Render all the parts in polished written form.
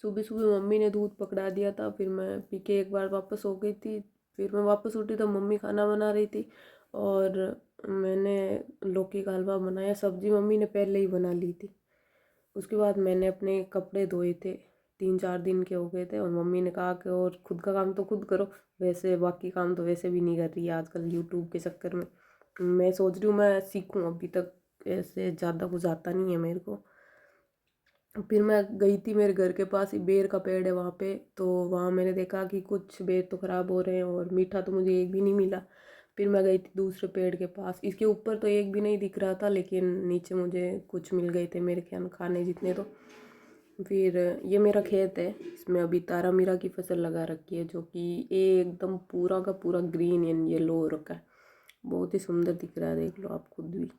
सुबह सुबह मम्मी ने दूध पकड़ा दिया था, फिर मैं पी के एक बार वापस हो गई थी। फिर मैं वापस उठी तो मम्मी खाना बना रही थी और मैंने लौकी का हलवा बनाया। सब्जी मम्मी ने पहले ही बना ली थी। उसके बाद मैंने अपने कपड़े धोए थे, 3-4 दिन के हो गए थे, और मम्मी ने कहा कि और खुद का काम तो खुद करो, वैसे बाकी काम तो वैसे भी नहीं कर रही है आजकल यूट्यूब के चक्कर में। मैं सोच रही हूँ मैं सीखूँ, अभी तक ऐसे ज़्यादा कुछ आता नहीं है मेरे को। फिर मैं गई थी, मेरे घर के पास ही बेर का पेड़ है वहाँ पे, तो वहाँ मैंने देखा कि कुछ बेर तो ख़राब हो रहे हैं और मीठा तो मुझे एक भी नहीं मिला। फिर मैं गई थी दूसरे पेड़ के पास, इसके ऊपर तो एक भी नहीं दिख रहा था, लेकिन नीचे मुझे कुछ मिल गए थे मेरे ख्याल खाने जितने तो। फिर ये मेरा खेत है, इसमें अभी तारा मीरा की फसल लगा रखी है, जो कि एकदम पूरा का पूरा ग्रीन एंड येलो हो रखा है। बहुत ही सुंदर दिख रहा है, देख लो आप खुद भी।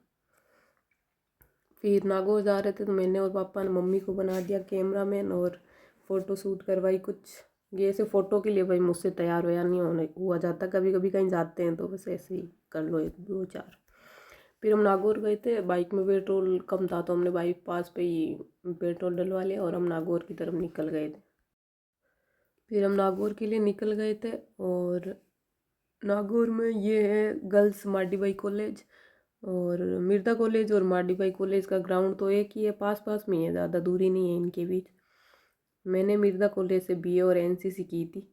फिर नागौर जा रहे थे तो मैंने और पापा ने मम्मी को बना दिया कैमरामैन और फ़ोटो शूट करवाई कुछ। ये ऐसे फ़ोटो के लिए भाई मुझसे तैयार होया नहीं होने हुआ जाता, कभी कभी कहीं जाते हैं तो बस ऐसे ही कर लो 1-2-4। फिर हम नागौर गए थे, बाइक में पेट्रोल कम था तो हमने बाईपास पे ही पेट्रोल डलवा लिया और हम नागौर की तरफ निकल गए थे। फिर हम नागौर के लिए निकल गए थे और नागौर में ये है गर्ल्स माडी बाई कॉलेज और मिर्दा कॉलेज और माडी बाई कॉलेज का ग्राउंड तो एक ही है, पास पास में ही है, ज़्यादा दूरी नहीं है इनके बीच। मैंने मिर्दा कॉलेज से बीए और एनसीसी की थी।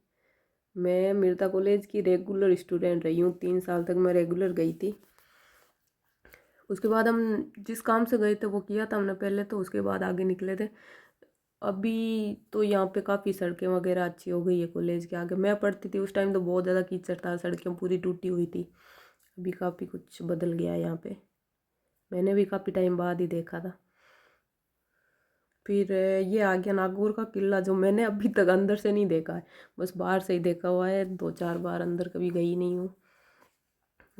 मैं मिर्दा कॉलेज की रेगुलर स्टूडेंट रही हूँ, 3 साल तक मैं रेगुलर गई थी। उसके बाद हम जिस काम से गए थे वो किया था हमने पहले, तो उसके बाद आगे निकले थे। अभी तो यहाँ पे काफ़ी सड़कें वगैरह अच्छी हो गई है कॉलेज के आगे। मैं पढ़ती थी उस टाइम तो बहुत ज़्यादा कीचड़ था, सड़कें पूरी टूटी हुई थी। अभी काफ़ी कुछ बदल गया है यहाँ पे, मैंने भी काफ़ी टाइम बाद ही देखा था। फिर ये आ गया नागौर का किला, जो मैंने अभी तक अंदर से नहीं देखा है, बस बाहर से ही देखा हुआ है, 2-4 बार, अंदर कभी गई नहीं हूँ।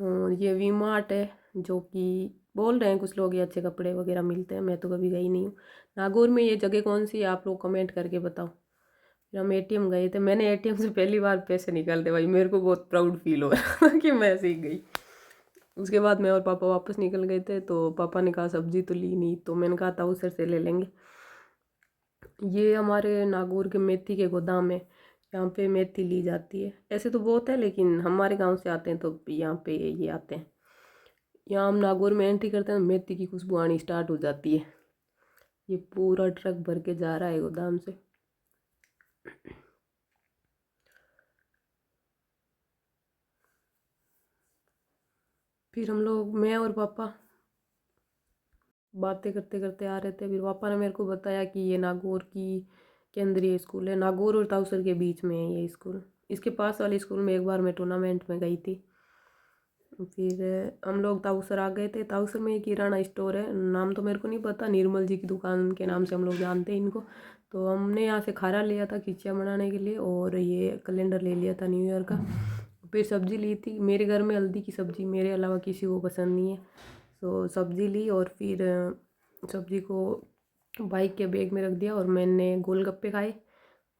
और ये वी मार्ट है, जो कि बोल रहे हैं कुछ लोग ये अच्छे कपड़े वगैरह मिलते हैं, मैं तो कभी गई नहीं हूँ। नागौर में ये जगह कौन सी है आप लोग कमेंट करके बताओ। फिर हम एटीएम गए थे, मैंने एटीएम से पहली बार पैसे निकालते भाई, मेरे को बहुत प्राउड फील हो रहा था कि मैं सीख गई। उसके बाद मैं और पापा वापस निकल गए थे, तो पापा ने कहा सब्जी तो ली नहीं, तो मैंने कहा था उसे से ले लेंगे। ये हमारे नागौर के मेथी के गोदाम है, यहाँ पे मेथी ली जाती है। ऐसे तो बहुत है लेकिन हमारे गांव से आते हैं तो यहाँ पे ये आते हैं। यहाँ हम नागौर में एंट्री करते हैं, मेथी की खुशबू आनी स्टार्ट हो जाती है। ये पूरा ट्रक भर के जा रहा है गोदाम से। फिर हम लोग, मैं और पापा बातें करते करते आ रहे थे। फिर पापा ने मेरे को बताया कि ये नागौर की केंद्रीय स्कूल है, नागौर और ताउसर के बीच में है ये स्कूल। इसके पास वाले स्कूल में एक बार मैं टूर्नामेंट में गई थी। फिर हम लोग ताउसर आ गए थे। ताउसर में एक किराना स्टोर है, नाम तो मेरे को नहीं पता, निर्मल जी की दुकान के नाम से हम लोग जानते हैं इनको। तो हमने यहाँ से खारा लिया था खिचिया बनाने के लिए, और ये कैलेंडर ले लिया था न्यू ईयर का। फिर सब्जी ली थी, मेरे घर में हल्दी की सब्ज़ी मेरे अलावा किसी को पसंद नहीं है, तो सब्ज़ी ली और फिर सब्ज़ी को बाइक के बैग में रख दिया और मैंने गोलगप्पे खाए।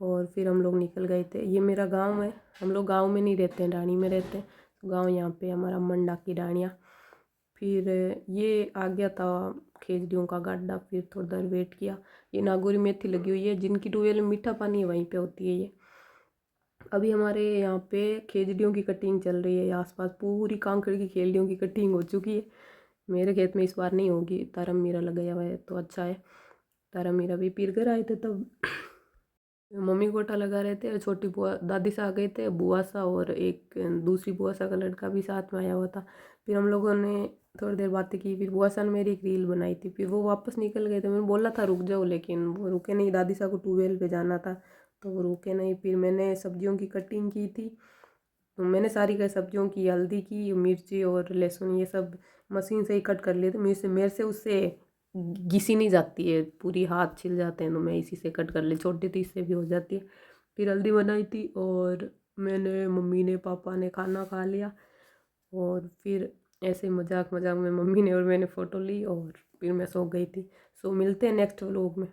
और फिर हम लोग निकल गए थे। ये मेरा गांव है, हम लोग गांव में नहीं रहते हैं, डाणी में रहते हैं। गांव यहाँ पे हमारा मंडा की डाणिया। फिर ये आ गया था खेजड़ियों का गड्ढा, फिर थोड़ी देर वेट किया। ये नागौरी मेथी लगी हुई है, जिनकी ट्यूबवेल में मीठा पानी है वहीं पे होती है ये। अभी हमारे यहाँ पे खेजड़ियों की कटिंग चल रही है, आसपास पूरी कांकड़ की खेजड़ियों की कटिंग हो चुकी है। मेरे खेत में इस बार नहीं होगी, तारा मीरा लगाया हुआ है तो अच्छा है। तारा मीरा भी पीर कर आए थे तब मम्मी गोटा लगा रहे थे, और छोटी बुआ दादी सा आ गए थे, बुआ सा और एक दूसरी बुआ सा का लड़का भी साथ में आया हुआ था। फिर हम लोगों ने थोड़ी देर बातें की, फिर बुआ सा ने मेरी एक रील बनाई थी, फिर वो वापस निकल गए थे। मैंने बोला था रुक जाओ, लेकिन वो रुके नहीं, दादी सा को ट्यूबवेल पे जाना था तो वो रुके नहीं। फिर मैंने सब्जियों की कटिंग की थी, तो मैंने सारी का सब्जियों की, हल्दी की, मिर्ची और लहसुन ये सब मशीन से ही कट कर लिए थे। मेरे से उससे घिसी नहीं जाती है, पूरी हाथ छिल जाते हैं, तो मैं इसी से कट कर ली, छोटी थी इससे भी हो जाती है। फिर हल्दी बनाई थी और मैंने, मम्मी ने, पापा ने खाना खा लिया। और फिर ऐसे मजाक मजाक में मम्मी ने और मैंने फ़ोटो ली और फिर मैं सो गई थी। सो मिलते हैं नेक्स्ट व्लॉग में।